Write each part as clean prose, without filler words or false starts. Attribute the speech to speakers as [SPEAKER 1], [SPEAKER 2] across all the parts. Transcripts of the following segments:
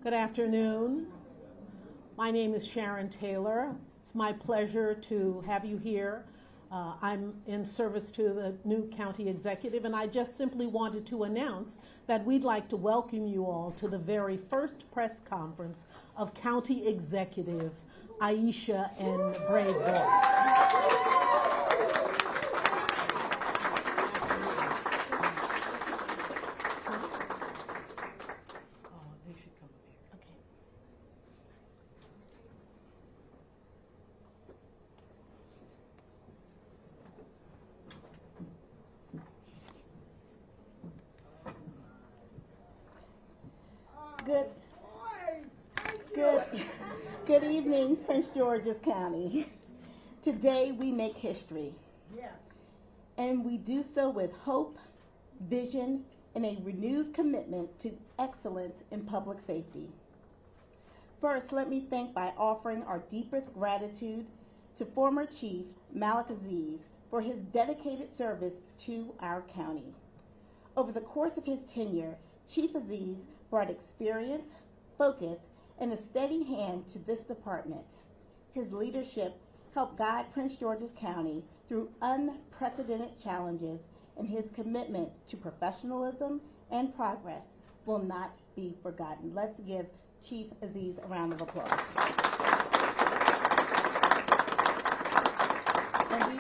[SPEAKER 1] Good afternoon. My name is Sharon Taylor. It's my pleasure to have you here. I'm in service to the new county executive, and I just simply wanted to announce that we'd like to welcome you all to the very first press conference of County Executive Aisha Braveboy.
[SPEAKER 2] Good evening, Prince George's County. Today we make history. Yes. And we do so with hope, vision, and a renewed commitment to excellence in public safety. First, let me thank by offering our deepest gratitude to former Chief Aziz for his dedicated service to our county. Over the course of his tenure, Chief Aziz brought experience, focus, and a steady hand to this department. His leadership helped guide Prince George's County through unprecedented challenges, and his commitment to professionalism and progress will not be forgotten. Let's give Chief Aziz a round of applause. And we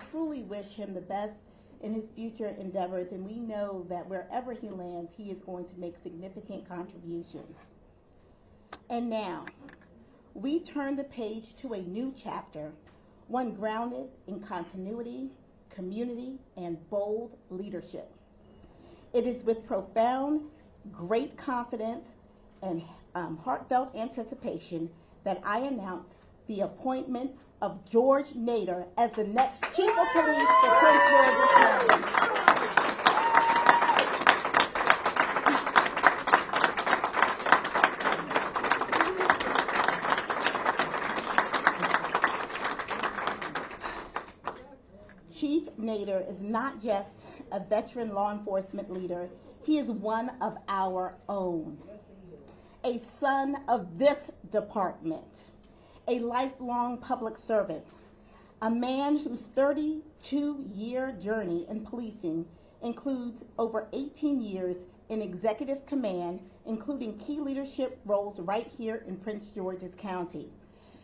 [SPEAKER 2] truly wish him the best in his future endeavors, and we know that wherever he lands, he is going to make significant contributions. And now, we turn the page to a new chapter, one grounded in continuity, community, and bold leadership. It is with profound, great confidence and heartfelt anticipation that I announce the appointment of George Nader as the next Chief of Police for Prince George's County. Chief Nader is not just a veteran law enforcement leader, he is one of our own. A son of this department, a lifelong public servant, a man whose 32-year journey in policing includes over 18 years in executive command, including key leadership roles right here in Prince George's County.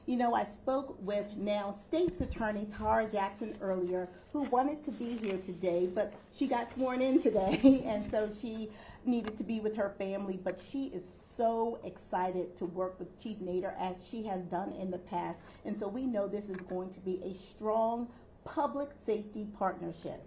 [SPEAKER 2] You know, I spoke with now State's Attorney Tara Jackson earlier, who wanted to be here today, but she got sworn in today, and so she needed to be with her family, but she is so excited to work with Chief Nader as she has done in the past, and so we know this is going to be a strong public safety partnership.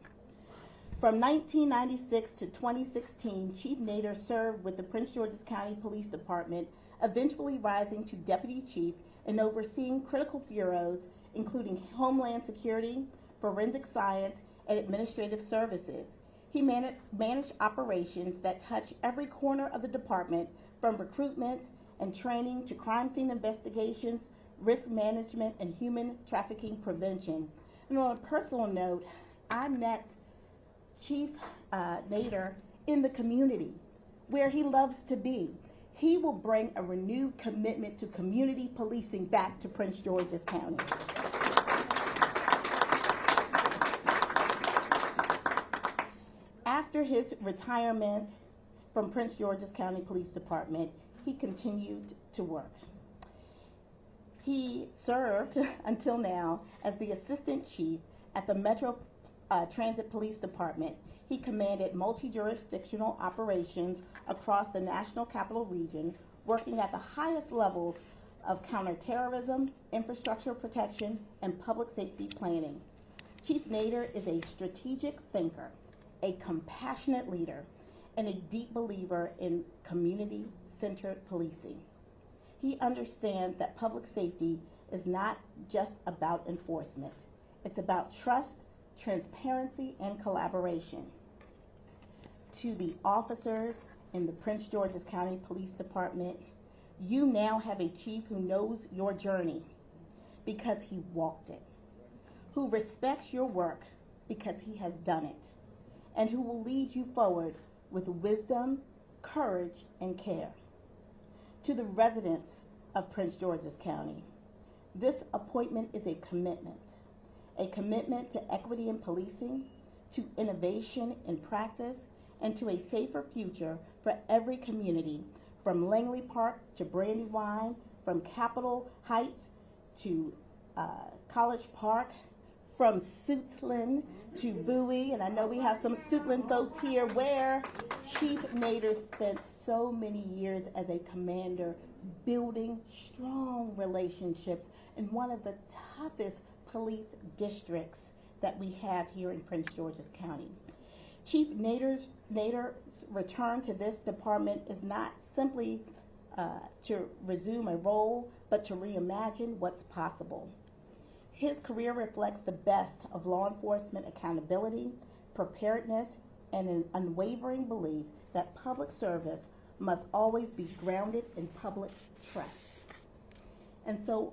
[SPEAKER 2] From 1996 to 2016, Chief Nader served with the Prince George's County Police Department, eventually rising to Deputy Chief and overseeing critical bureaus, including Homeland Security, Forensic Science, and Administrative Services. He managed operations that touch every corner of the department, from recruitment and training to crime scene investigations, risk management, and human trafficking prevention. And on a personal note, I met Chief Nader in the community, where he loves to be. He will bring a renewed commitment to community policing back to Prince George's County. After his retirement from Prince George's County Police Department, he continued to work. He served until now as the Assistant Chief at the Metro Transit Police Department. He commanded multi-jurisdictional operations across the National Capital Region, working at the highest levels of counterterrorism, infrastructure protection, and public safety planning. Chief Nader is a strategic thinker, a compassionate leader, and a deep believer in community-centered policing. He understands that public safety is not just about enforcement. It's about trust, transparency, and collaboration. To the officers in the Prince George's County Police Department, you now have a chief who knows your journey because he walked it, who respects your work because he has done it, and who will lead you forward with wisdom, courage, and care. To the residents of Prince George's County, this appointment is a commitment to equity in policing, to innovation in practice, and to a safer future for every community, from Langley Park to Brandywine, from Capitol Heights to College Park, from Suitland to Bowie, and I know we have some Suitland folks here, where Chief Nader spent so many years as a commander building strong relationships in one of the toughest police districts that we have here in Prince George's County. Chief Nader's return to this department is not simply to resume a role, but to reimagine what's possible. His career reflects the best of law enforcement accountability, preparedness, and an unwavering belief that public service must always be grounded in public trust. And so,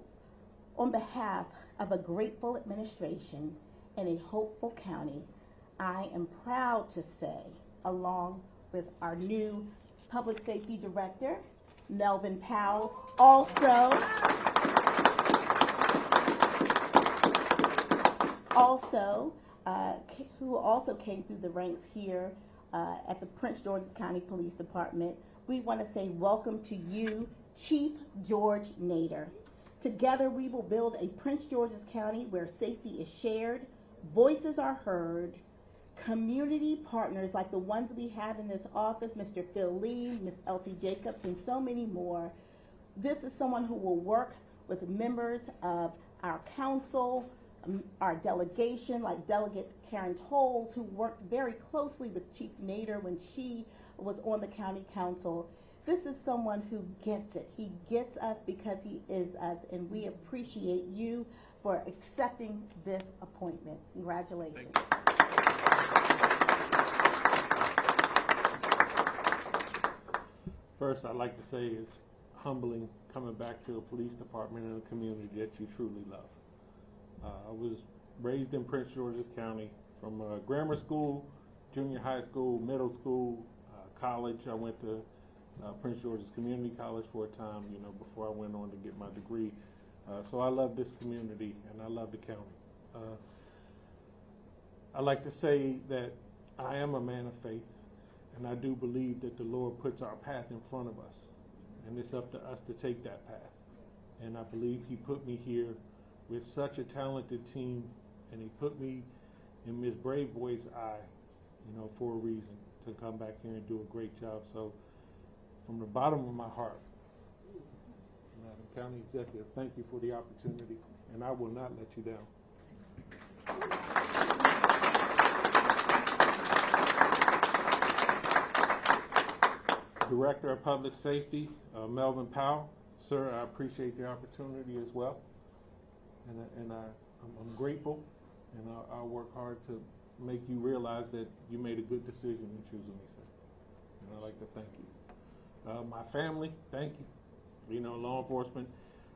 [SPEAKER 2] on behalf of a grateful administration and a hopeful county, I am proud to say, along with our new Public Safety Director, Melvin Powell, who also came through the ranks here at the Prince George's County Police Department. We want to say welcome to you, Chief George Nader. Together we will build a Prince George's County where safety is shared, voices are heard, community partners like the ones we have in this office, Mr. Phil Lee, Ms. Elsie Jacobs, and so many more. This is someone who will work with members of our council, our delegation, like Delegate Karen Tolles, who worked very closely with Chief Nader when she was on the county council. This is someone who gets it. He gets us because he is us, and we appreciate you for accepting this appointment. Congratulations.
[SPEAKER 3] First, I'd like to say it's humbling coming back to a police department and a community that you truly love. I was raised in Prince George's County, from grammar school, junior high school, middle school, college. I went to Prince George's Community College for a time, before I went on to get my degree. So I love this community and I love the county. I like to say that I am a man of faith, and I do believe that the Lord puts our path in front of us, and it's up to us to take that path. And I believe He put me here with such a talented team, and He put me in Ms. Braveboy's eye, for a reason, to come back here and do a great job. So from the bottom of my heart, Madam County Executive, thank you for the opportunity, and I will not let you down. Director of Public Safety, Melvin Powell. Sir, I appreciate the opportunity as well. And I'm grateful, and I'll work hard to make you realize that you made a good decision in choosing me, sir. And I'd like to thank you. My family, thank you. Law enforcement,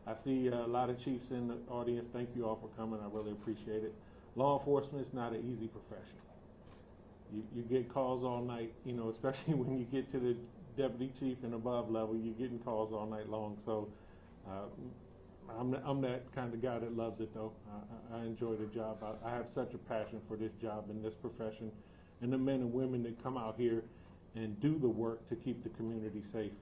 [SPEAKER 3] I see a lot of chiefs in the audience. Thank you all for coming. I really appreciate it. Law enforcement is not an easy profession. You get calls all night, especially when you get to the deputy chief and above level, you're getting calls all night long. So I'm that kind of guy that loves it, though. I enjoy the job. I have such a passion for this job and this profession, and the men and women that come out here and do the work to keep the community safe.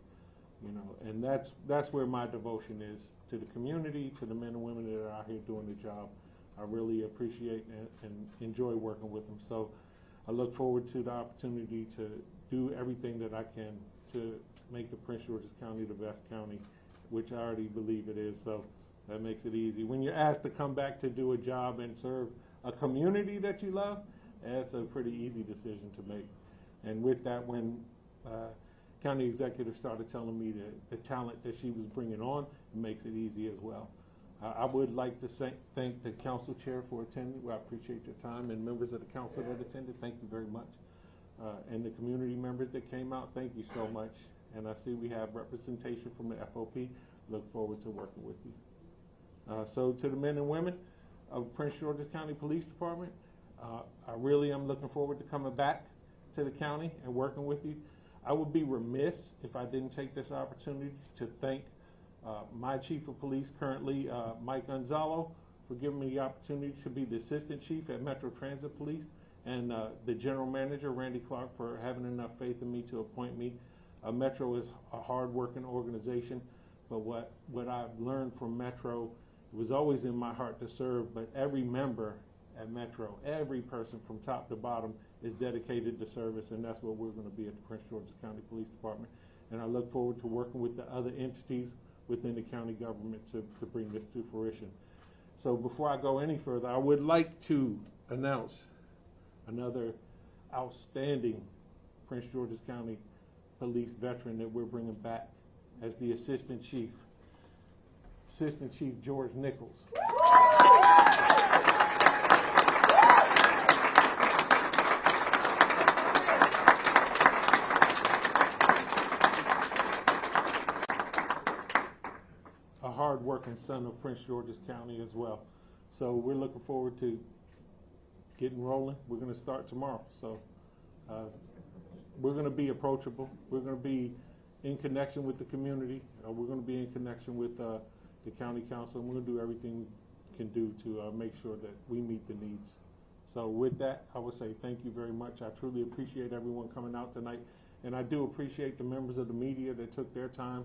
[SPEAKER 3] And that's where my devotion is, to the community, to the men and women that are out here doing the job. I really appreciate and enjoy working with them. So I look forward to the opportunity to do everything that I can to make the Prince George's County the best county, which I already believe it is. So that makes it easy. When you're asked to come back to do a job and serve a community that you love, that's a pretty easy decision to make. And with that, when county executive started telling me the talent that she was bringing on, it makes it easy as well. I would like to thank the council chair for attending. Well, I appreciate your time, and members of the council that attended, thank you very much. And the community members that came out, thank you so much. And I see we have representation from the FOP. Look forward to working with you. So to the men and women of Prince George's County Police Department, I really am looking forward to coming back to the county and working with you. I would be remiss if I didn't take this opportunity to thank my chief of police currently, Mike Gonzalo, for giving me the opportunity to be the assistant chief at Metro Transit Police, and the general manager, Randy Clark, for having enough faith in me to appoint me. Metro is a hard-working organization, but what I've learned from Metro, it was always in my heart to serve, but every member at Metro, every person from top to bottom is dedicated to service, and that's what we're going to be at the Prince George's County Police Department. And I look forward to working with the other entities within the county government to bring this to fruition. So before I go any further, I would like to announce another outstanding Prince George's County Police veteran that we're bringing back as the Assistant Chief George Nichols. A hard-working son of Prince George's County as well. So we're looking forward to getting rolling. We're going to start tomorrow. So we're going to be approachable. We're going to be in connection with the community. We're going to be in connection with the county council, and we're going to do everything we can do to make sure that we meet the needs. So with that, I would say thank you very much. I truly appreciate everyone coming out tonight, and I do appreciate the members of the media that took their time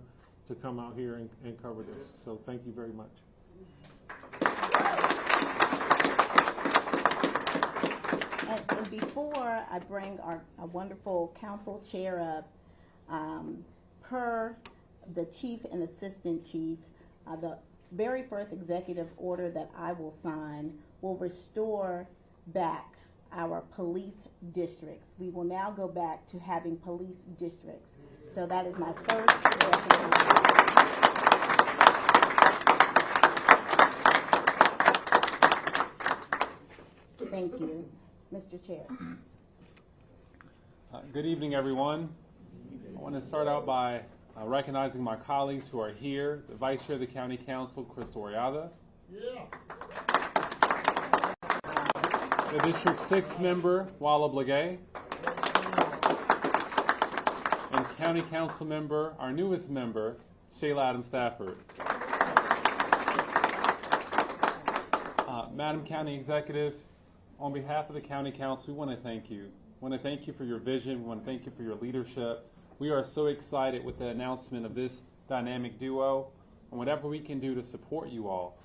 [SPEAKER 3] to come out here and cover this. So thank you very much.
[SPEAKER 2] And before I bring our wonderful council chair up, per the chief and assistant chief, the very first executive order that I will sign will restore back our police districts. We will now go back to having police districts. So that is my first executive order. Thank you, Mr. Chair.
[SPEAKER 4] Good evening, everyone. I want to start out by recognizing my colleagues who are here. The Vice Chair of the County Council, Crystal Oriada. Yeah. The District 6 member, Walla Blagay. And County Council member, our newest member, Shayla Adams Stafford. Madam County Executive, on behalf of the County Council, we want to thank you. We want to thank you for your vision. We want to thank you for your leadership. We are so excited with the announcement of this dynamic duo, and whatever we can do to support you all.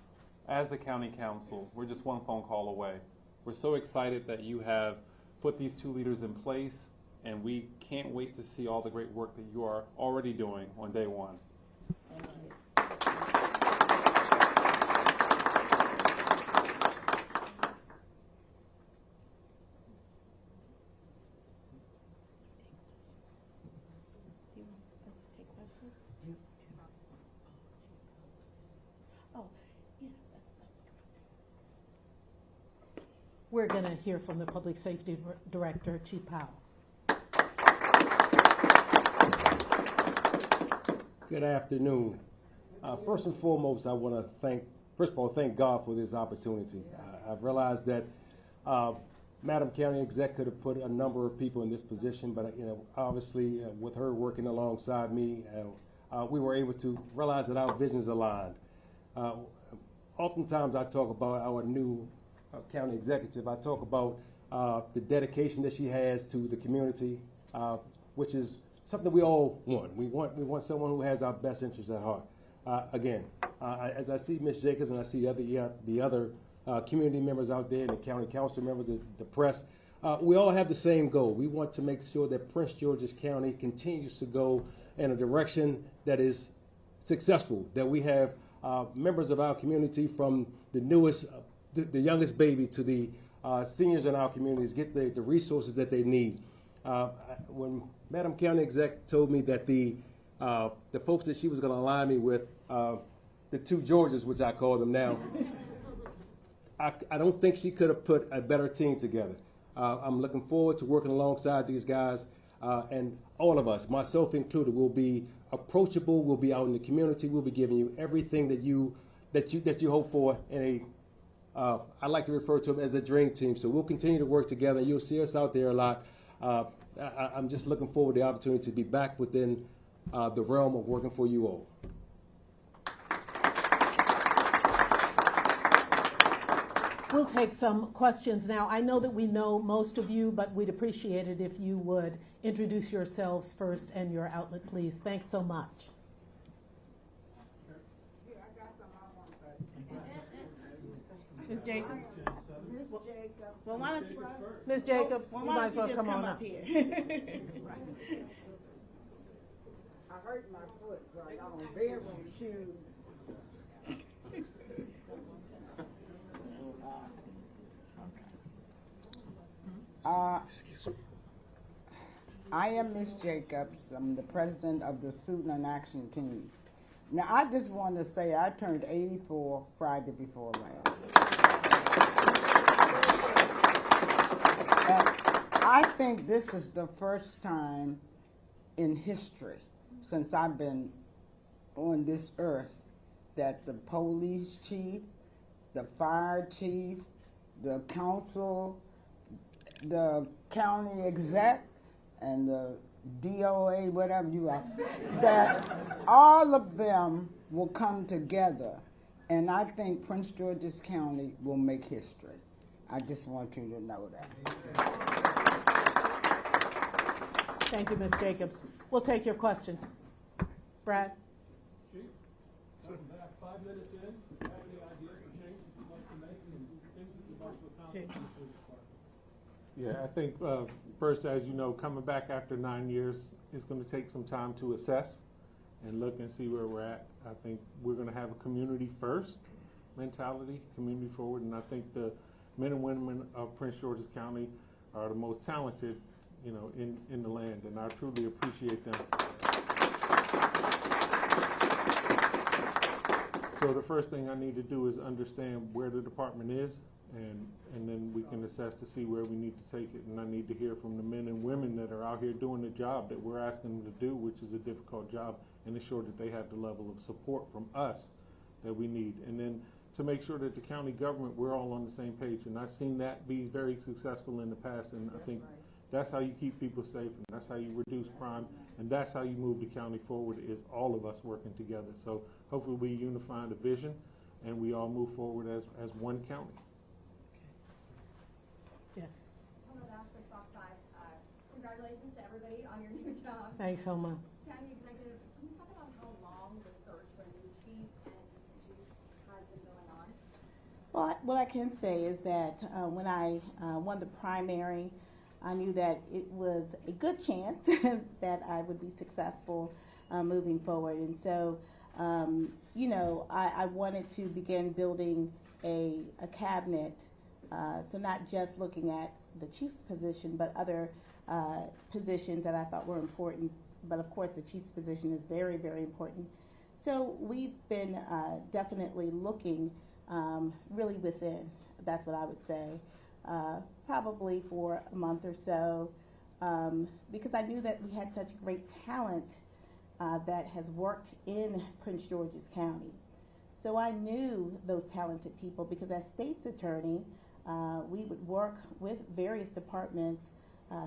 [SPEAKER 4] As the County Council, we're just one phone call away. We're so excited that you have put these two leaders in place, and we can't wait to see all the great work that you are already doing on day one.
[SPEAKER 2] Thank you.
[SPEAKER 1] We're going to hear from the Public Safety Director, Chief Powell.
[SPEAKER 5] Good afternoon. First and foremost, I want to thank God for this opportunity. I've realized that Madam County Exec could have put a number of people in this position, but obviously with her working alongside me, we were able to realize that our visions aligned. Oftentimes I talk about our new county executive. I talk about the dedication that she has to the community, which is something we all want. We want someone who has our best interests at heart. Again, as I see Ms. Jacobs and I see the other community members out there and the county council members, the press, we all have the same goal. We want to make sure that Prince George's County continues to go in a direction that is successful, that we have members of our community from the newest, the youngest baby to the seniors in our communities get the resources that they need. When Madam County Exec told me that the folks that she was going to align me with, the two Georges, which I call them now, I don't think she could have put a better team together. I'm looking forward to working alongside these guys, and all of us, myself included, will be approachable. We'll be out in the community. We'll be giving you everything that you hope for in a I like to refer to them as a dream team. So we'll continue to work together. You'll see us out there a lot. I'm just looking forward to the opportunity to be back within the realm of working for you all.
[SPEAKER 1] We'll take some questions now. I know that we know most of you, but we'd appreciate it if you would introduce yourselves first and your outlet, please. Thanks so much. Ms. Jacobs?
[SPEAKER 2] Well, why don't you,
[SPEAKER 1] Ms. Jacobs, you
[SPEAKER 2] why
[SPEAKER 1] might as
[SPEAKER 2] don't you
[SPEAKER 1] well
[SPEAKER 2] just
[SPEAKER 1] come on up.
[SPEAKER 2] here?
[SPEAKER 6] I hurt my foot, so I got on bedroom shoes. I am Miss Jacobs. I'm the president of the Student and Action Team. Now, I just want to say I turned 84 Friday before last. And I think this is the first time in history since I've been on this earth that the police chief, the fire chief, the council, the county exec, and the DOA, whatever you are, that all of them will come together. And I think Prince George's County will make history. I just want you to know that.
[SPEAKER 1] Thank you, Ms. Jacobs. We'll take your questions. Brad?
[SPEAKER 7] Chief, back 5 minutes in, have any ideas for changes you'd like to make and things that you'd like to accomplish in the police department?
[SPEAKER 3] Yeah, I think first, as you know, coming back after 9 years is going to take some time to assess and look and see where we're at. I think we're going to have a community first mentality, community forward, and I think the men and women of Prince George's County are the most talented, you know, in the land, and I truly appreciate them. So the first thing I need to do is understand where the department is, and then we can assess to see where we need to take it. And I need to hear from the men and women that are out here doing the job that we're asking them to do, which is a difficult job, and ensure that they have the level of support from us that we need. And then to make sure that the county government, we're all on the same page. And I've seen that be very successful in the past, and I think that's how you keep people safe, and that's how you reduce crime, and that's how you move the county forward, is all of us working together. So hopefully we unify the vision, and we all move forward as one county.
[SPEAKER 1] Yes.
[SPEAKER 8] Hello, Ashley, Fox 5. Congratulations to everybody on your new job.
[SPEAKER 1] Thanks, Homa.
[SPEAKER 8] Can you talk about how long the search for a new chief and chief has been going on?
[SPEAKER 2] Well, what I can say is that when I won the primary, I knew that it was a good chance that I would be successful moving forward. And so, you know, I wanted to begin building a cabinet, so not just looking at the chief's position, but other positions that I thought were important. But of course, the chief's position is very, very important. So we've been definitely looking really within, that's what I would say, probably for a month or so, because I knew that we had such great talent that has worked in Prince George's County. So I knew those talented people because as state's attorney, we would work with various departments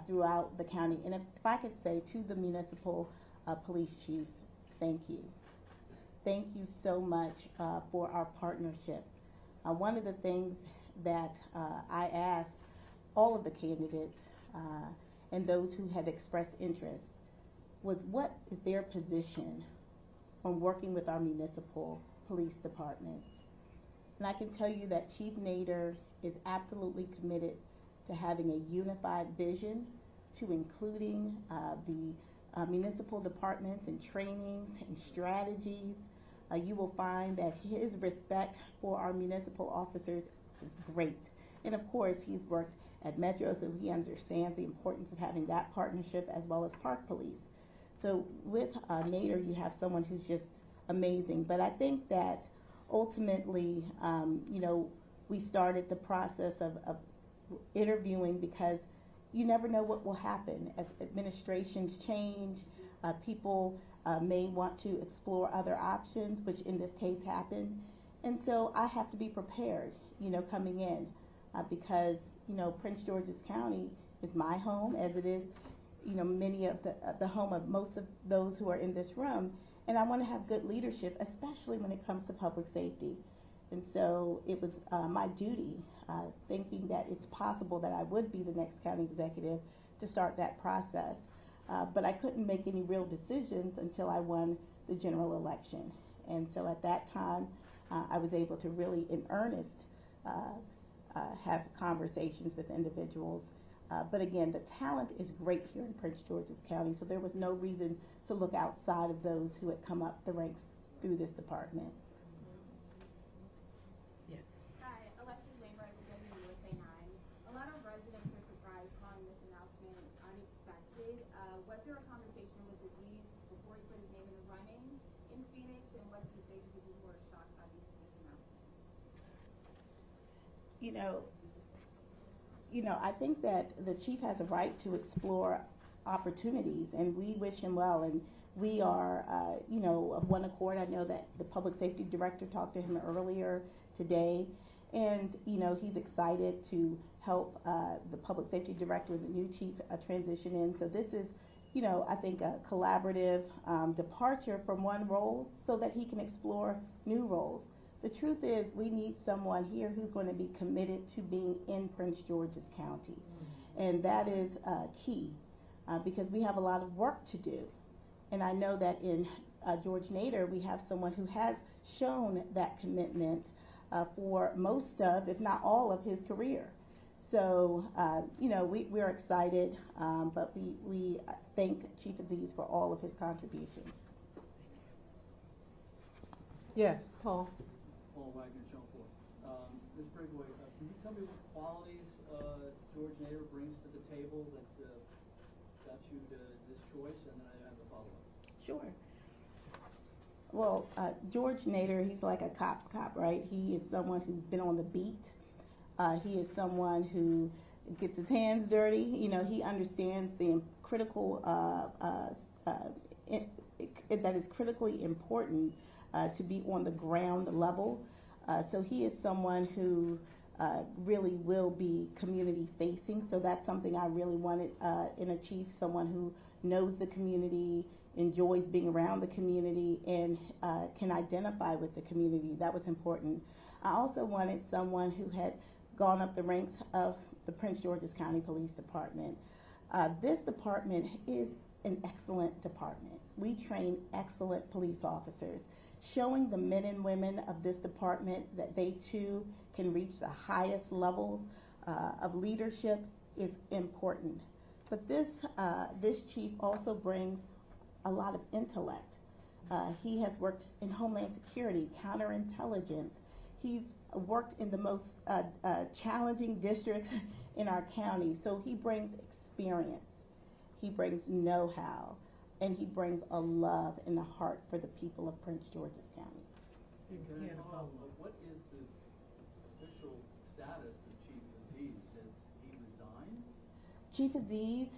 [SPEAKER 2] throughout the county. And if I could say to the municipal police chiefs, thank you. Thank you so much for our partnership. One of the things that I asked all of the candidates and those who had expressed interest was, what is their position on working with our municipal police departments? And I can tell you that Chief Nader is absolutely committed to having a unified vision, to including the municipal departments and trainings and strategies. You will find that his respect for our municipal officers is great. And of course, he's worked at Metro, so he understands the importance of having that partnership, as well as Park Police. So with Nader, you have someone who's just amazing. But I think that ultimately, you know, we started the process of interviewing because you never know what will happen. As administrations change, people may want to explore other options, which in this case happened. And so I have to be prepared, you know, coming in because, you know, Prince George's County is my home, as it is, many of the home of most of those who are in this room, and I want to have good leadership, especially when it comes to public safety. And so it was my duty, thinking that it's possible that I would be the next county executive, to start that process. But I couldn't make any real decisions until I won the general election. And so at that time, I was able to really, in earnest, have conversations with individuals. But again, the talent is great here in Prince George's County, so there was no reason to look outside of those who had come up the ranks through this department.
[SPEAKER 1] Yes.
[SPEAKER 8] Hi, Alexis Wainwright with WDCA-TV. A lot of residents are surprised calling this announcement unexpected. Was there a conversation with Aziz before he put his name in the running in Phoenix, and what do you say to people who are shocked by this announcement?
[SPEAKER 2] I think that the chief has a right to explore opportunities, and we wish him well. And we are, of one accord. I know that the public safety director talked to him earlier today, and he's excited to help the public safety director, the new chief, transition in. So this is, I think a collaborative departure from one role so that he can explore new roles. The truth is, we need someone here who's going to be committed to being in Prince George's County. And that is key because we have a lot of work to do. And I know that in George Nader, we have someone who has shown that commitment for most of, if not all of, his career. So, we're excited, but we thank Chief Aziz for all of his contributions.
[SPEAKER 1] Yes, Paul.
[SPEAKER 9] Paul Wagner, Shelford. Ms. Braveboy, can you tell me what qualities George Nader brings to the table that got you to this choice, and then I have a follow-up.
[SPEAKER 2] Sure. Well, George Nader, he's like a cop's cop, right? He is someone who's been on the beat. He is someone who gets his hands dirty. He understands the critical, that is critically important to be on the ground level. So he is someone who really will be community facing. So that's something I really wanted in a chief, someone who knows the community, enjoys being around the community, and can identify with the community. That was important. I also wanted someone who had gone up the ranks of the Prince George's County Police Department. This department is an excellent department. We train excellent police officers. Showing the men and women of this department that they too can reach the highest levels of leadership is important. But this chief also brings a lot of intellect. He has worked in Homeland Security, counterintelligence. He's worked in the most challenging districts in our county. So he brings experience. He brings know-how. And he brings a love and a heart for the people of Prince George's County.
[SPEAKER 9] Can I follow up? What is the official status of Chief Aziz? Has he resigned?
[SPEAKER 2] Chief Aziz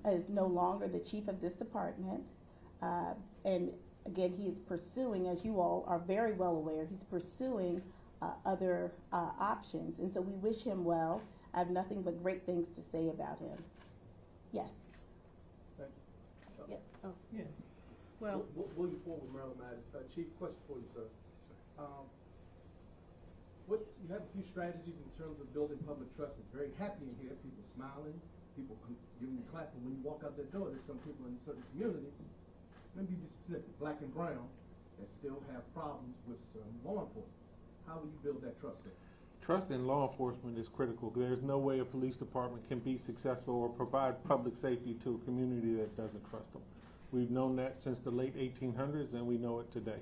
[SPEAKER 2] is no longer the chief of this department. And again, he is pursuing, as you all are very well aware, he's pursuing other options. And so we wish him well. I have nothing but great things to say about him. Yes.
[SPEAKER 7] Thank you.
[SPEAKER 2] Yes.
[SPEAKER 1] Oh, yes. Well,
[SPEAKER 7] William Ford with Maryland Matters. Chief, question for you, sir. You have a few strategies in terms of building public trust. It's very happy in here. People smiling, people giving you clap. And when you walk out that door, there's some people in certain communities, maybe be specific, black and brown, that still have problems with law enforcement. How will you build that trust there?
[SPEAKER 3] Trust in law enforcement is critical. There's no way a police department can be successful or provide public safety to a community that doesn't trust them. We've known that since the late 1800s, and we know it today.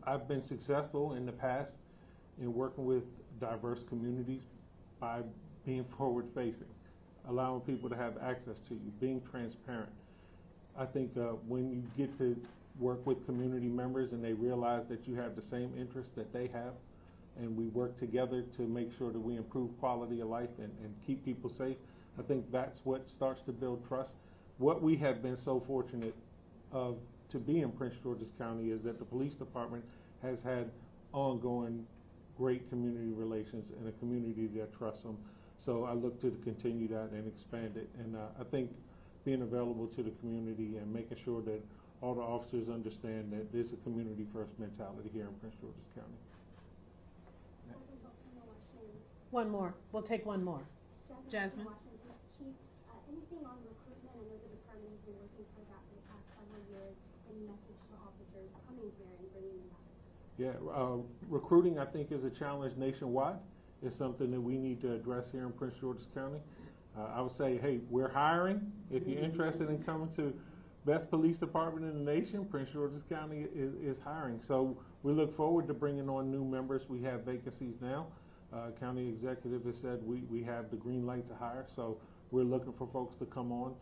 [SPEAKER 3] I've been successful in the past in working with diverse communities by being forward-facing, allowing people to have access to you, being transparent. I think when you get to work with community members and they realize that you have the same interests that they have, and we work together to make sure that we improve quality of life and keep people safe, I think that's what starts to build trust. What we have been so fortunate of to be in Prince George's County is that the police department has had ongoing great community relations and a community that trusts them. So I look to continue that and expand it. And I think being available to the community and making sure that all the officers understand that there's a community first mentality here in Prince George's County.
[SPEAKER 1] One more. We'll take one more. Jasmine.
[SPEAKER 10] Chief, anything on recruitment? I know the department has been working for that for the past several years. Any message to officers coming here and bringing them back?
[SPEAKER 3] Yeah, recruiting I think is a challenge nationwide. It's something that we need to address here in Prince George's County. I would say, hey, we're hiring. If you're interested in coming to best police department in the nation, Prince George's County is hiring. So we look forward to bringing on new members. We have vacancies now. County executive has said we have the green light to hire, so we're looking for folks to come on.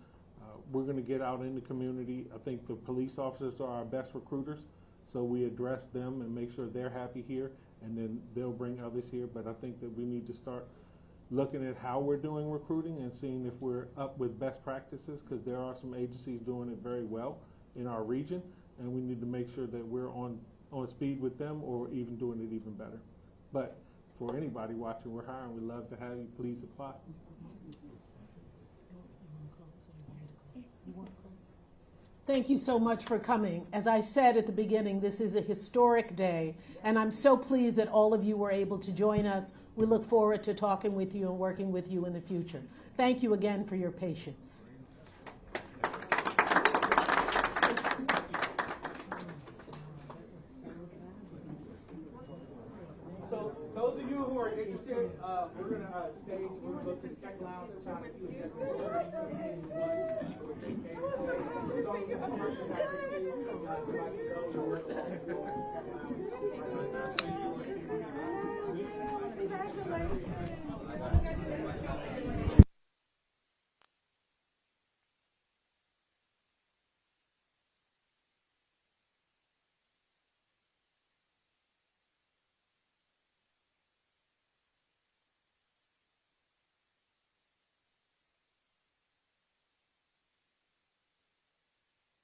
[SPEAKER 3] We're going to get out in the community. I think the police officers are our best recruiters, so we address them and make sure they're happy here, and then they'll bring others here. But I think that we need to start looking at how we're doing recruiting and seeing if we're up with best practices, because there are some agencies doing it very well in our region, and we need to make sure that we're on speed with them or even doing it even better. But for anybody watching, we're hiring. We'd love to have you. Please apply.
[SPEAKER 1] Thank you so much for coming. As I said at the beginning, this is a historic day, and I'm so pleased that all of you were able to join us. We look forward to talking with you and working with you in the future. Thank you again for your patience.
[SPEAKER 7] So those of you who are interested, we're going to stay. We're going to go to the second lounge.
[SPEAKER 10] Congratulations.